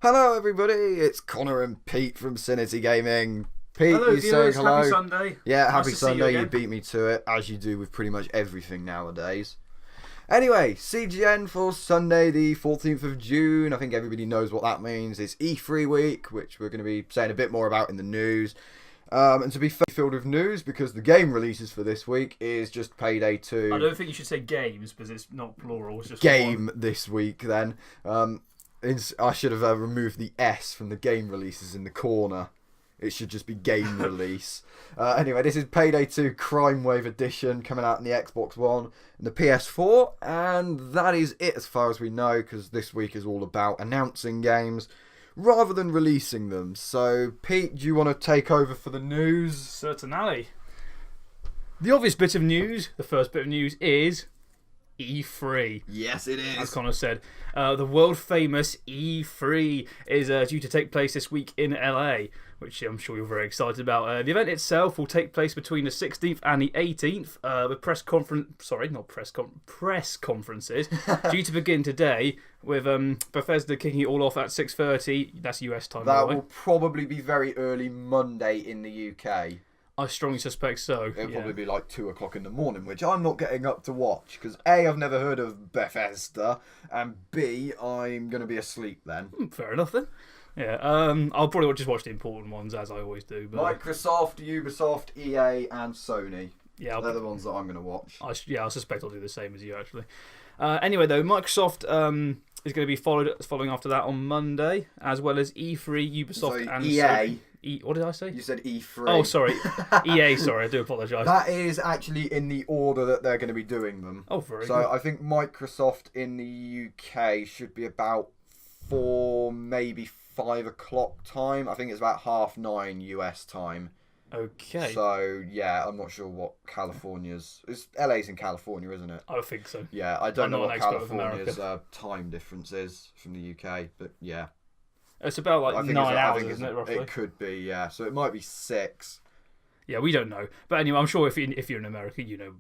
Hello everybody, it's Connor and Pete from Cinity Gaming. Pete, Hello you say viewers, hello. happy Sunday. Yeah, Nice happy to see you Sunday. You again. beat me to it, as you do with pretty much everything nowadays. Anyway, CGN for Sunday the 14th of June. I think everybody knows what that means. It's E3 week, which we're going to be saying a bit more about in the news. And to be filled with news, because the game releases for this week is just Payday 2. I don't think you should say games because it's not plural. It's just Game one. this week then. I should have removed the S from the game releases in the corner. It should just be game release. Anyway, this is Payday 2 Crime Wave Edition coming out on the Xbox One and the PS4. And that is it as far as we know, because this week is all about announcing games rather than releasing them. So, Pete, do you want to take over for the news? Certainly. The obvious bit of news, the first bit of news is E3. Yes, it is. As Connor said, the world famous E3 is due to take place this week in LA, which I'm sure you're very excited about. The event itself will take place between the 16th and the 18th, with press conferences due to begin today, with Bethesda kicking it all off at 6:30. That's US time. That will probably be very early Monday in the UK. I strongly suspect so. It'll probably be like 2 o'clock in the morning, which I'm not getting up to watch, because A, I've never heard of Bethesda, and B, I'm going to be asleep then. Fair enough then. Yeah, I'll probably just watch the important ones, as I always do. But Microsoft, Ubisoft, EA, and Sony. yeah, They're the ones that I'm going to watch. I suspect I'll do the same as you, actually. Anyway, though, Microsoft is going to be following after that on Monday, as well as E3, Ubisoft, So and EA. Sony. What did I say? You said E3. Oh, sorry. EA, sorry, I do apologise. That is actually in the order that they're going to be doing them. Oh, very So good. I think Microsoft in the UK should be about 4, maybe 5 o'clock time. I think it's about 9:30 US time. Okay. So yeah, I'm not sure what California's. LA's in California, isn't it? I think so. Yeah, I don't I'm know not what an expert of California's time difference is from the UK, but yeah. It's about I like think 9 hours, it's, isn't it, roughly? It could be, yeah. So it might be 6. Yeah, we don't know. But anyway, I'm sure if you're in America, you know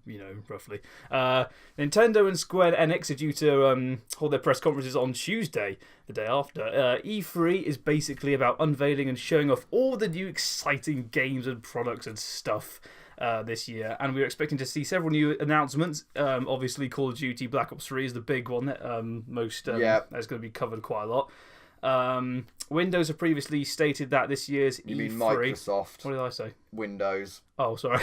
roughly. Nintendo and Square Enix are due to hold their press conferences on Tuesday, the day after. E3 is basically about unveiling and showing off all the new exciting games and products and stuff this year. And we're expecting to see several new announcements. Obviously, Call of Duty Black Ops 3 is the big one that that's going to be covered quite a lot. Windows have previously stated that this year's You E3... mean Microsoft? What did I say? Windows. Oh, sorry.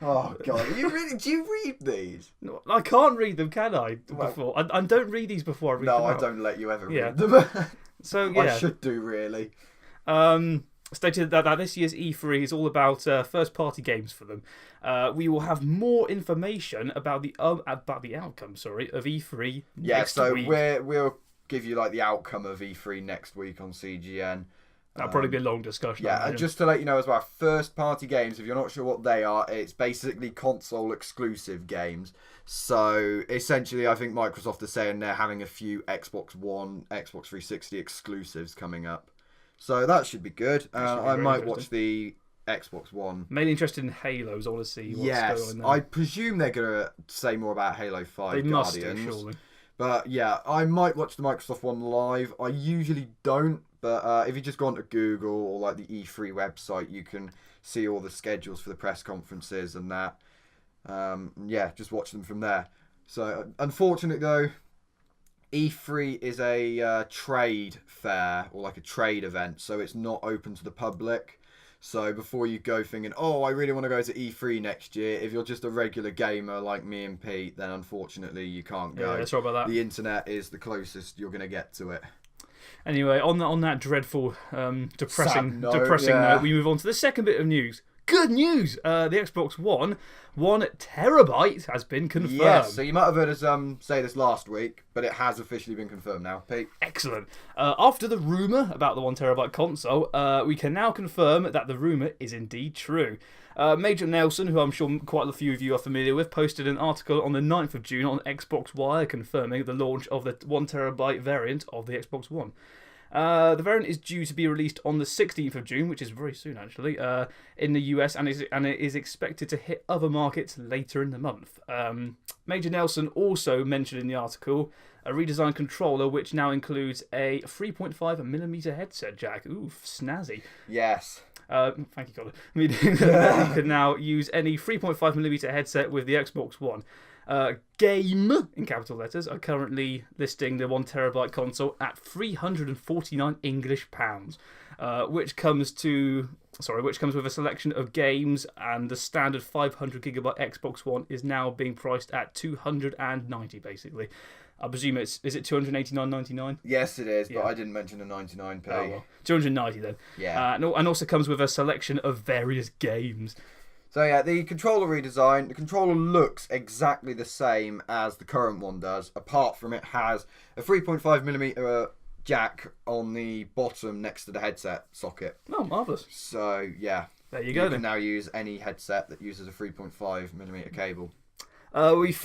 Oh god, do you read these? No, I can't read them, can I? Well, I don't read these before I read them. No, I out. don't let you ever Yeah. read them. So yeah, I should do really. stated that this year's E3 is all about first-party games for them. We will have more information about the outcome. Of E3 Yeah, next so week. we'll give you like the outcome of E3 next week on CGN. That'll probably be a long discussion. I Yeah, and imagine. just to let you know as well, first-party games, if you're not sure what they are, it's basically console-exclusive games. So, essentially, I think Microsoft is saying they're having a few Xbox One, Xbox 360 exclusives coming up. So, that should be good. I very might interesting. watch the Xbox One. Mainly interested in Halos. I want to see what's going on there. I presume they're going to say more about Halo 5 they must Guardians. do, surely. But yeah, I might watch the Microsoft one live. I usually don't, but if you just go onto Google or like the E3 website, you can see all the schedules for the press conferences and that. Yeah, just watch them from there. So unfortunately though, E3 is a trade fair or like a trade event, so it's not open to the public. So before you go thinking, oh, I really want to go to E3 next year, if you're just a regular gamer like me and Pete, then unfortunately you can't go. Yeah, sorry about that. The internet is the closest you're going to get to it. Anyway, on that dreadful, depressing note, note, we move on to the second bit of news. Good news! The Xbox One, 1 terabyte has been confirmed. Yes, so you might have heard us say this last week, but it has officially been confirmed now, Pete. Excellent. After the rumour about the 1 terabyte console, we can now confirm that the rumour is indeed true. Major Nelson, who I'm sure quite a few of you are familiar with, posted an article on the 9th of June on Xbox Wire confirming the launch of the 1 terabyte variant of the Xbox One. The variant is due to be released on the 16th of June, which is very soon actually, in the US, and it is expected to hit other markets later in the month. Major Nelson also mentioned in the article a redesigned controller which now includes a 3.5mm headset jack. Ooh, snazzy. Yes. Thank you, Colin. Meaning that you can now use any 3.5mm headset with the Xbox One. Game, in capital letters, are currently listing the 1TB console at £349, which comes with a selection of games, and the standard 500GB Xbox One is now being priced at $290, basically. I presume is it $289.99? Yes, it is, but I didn't mention the 99p. Oh, well. $290 then. Yeah. And also comes with a selection of various games. So yeah, the controller redesign, the controller looks exactly the same as the current one does, apart from it has a 3.5mm jack on the bottom next to the headset socket. Oh, marvellous. So yeah, there you go. You can now use any headset that uses a 3.5mm cable. We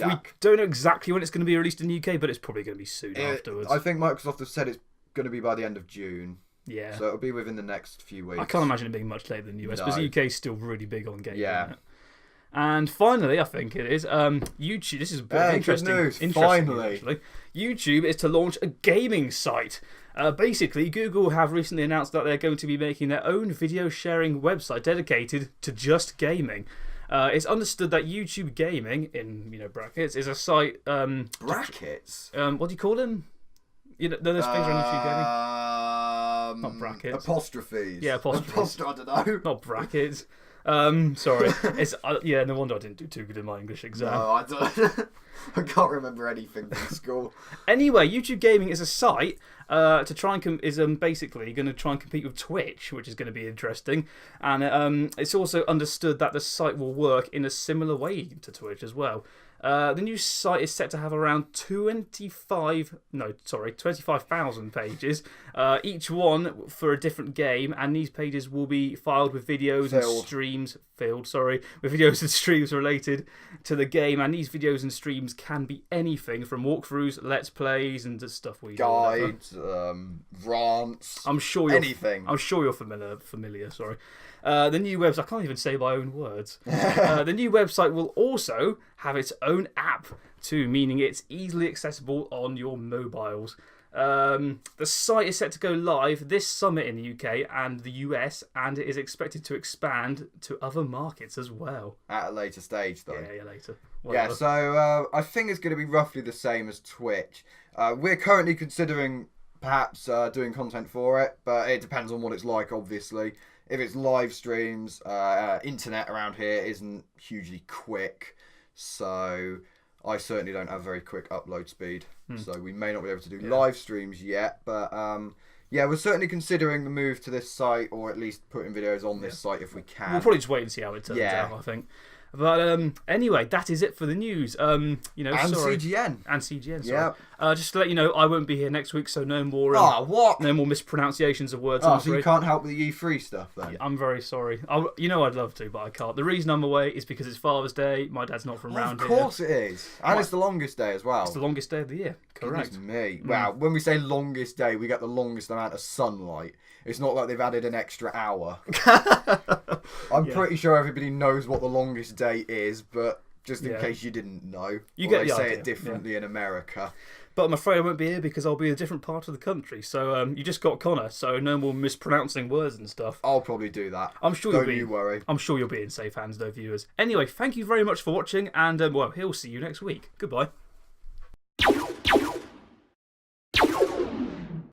don't know exactly when it's going to be released in the UK, but it's probably going to be soon afterwards. I think Microsoft have said it's going to be by the end of June. Yeah. So it'll be within the next few weeks. I can't imagine it being much later than the US, because the UK is still really big on gaming. Yeah. Isn't it? And finally, I think it is, YouTube. This is a bit interesting. Good news. Finally. Actually. YouTube is to launch a gaming site. Basically, Google have recently announced that they're going to be making their own video sharing website dedicated to just gaming. It's understood that YouTube Gaming, in brackets, is a site. Brackets? What do you call them? Those things on YouTube Gaming. Not brackets. Apostrophes. Yeah, apostrophes. I don't know. Not brackets. Sorry. It's no wonder I didn't do too good in my English exam. No, I don't. I can't remember anything from school. Anyway, YouTube Gaming is a site to try and basically going to try and compete with Twitch, which is going to be interesting. And it's also understood that the site will work in a similar way to Twitch as well. The new site is set to have around 25,000 pages, each one for a different game, and these pages will be filed with videos and streams with videos and streams related to the game, and these videos and streams can be anything from walkthroughs, let's plays, and the stuff we guides, rants. Anything. I'm sure you're familiar. Sorry. The new website, I can't even say my own words. The new website will also have its own app too, meaning it's easily accessible on your mobiles. The site is set to go live this summer in the UK and the US, and it is expected to expand to other markets as well. At a later stage, though. Yeah, later. Whatever. Yeah, so I think it's going to be roughly the same as Twitch. We're currently considering perhaps doing content for it, but it depends on what it's like, obviously. If it's live streams, internet around here isn't hugely quick, so I certainly don't have very quick upload speed. So we may not be able to do live streams yet, but we're certainly considering the move to this site, or at least putting videos on this site if we can. We'll probably just wait and see how it turns out, I think. But anyway, that is it for the news. And CGN. And CGN, sorry. Yeah. Just to let you know, I won't be here next week, so no more no more mispronunciations of words. So you can't help with the E3 stuff then? I'm very sorry. I'd love to, but I can't. The reason I'm away is because it's Father's Day. My dad's not from around here. Of course it is. And it's the longest day as well. It's the longest day of the year. Correct. Goodness me. Wow, when we say longest day, we get the longest amount of sunlight. It's not like they've added an extra hour. I'm pretty sure everybody knows what the longest day is, but just in case you didn't know, they say it differently in America. But I'm afraid I won't be here because I'll be in a different part of the country. So you just got Connor, so no more mispronouncing words and stuff. I'll probably do that. I'm sure Don't you worry. I'm sure you'll be in safe hands, though, viewers. Anyway, thank you very much for watching, and he'll see you next week. Goodbye.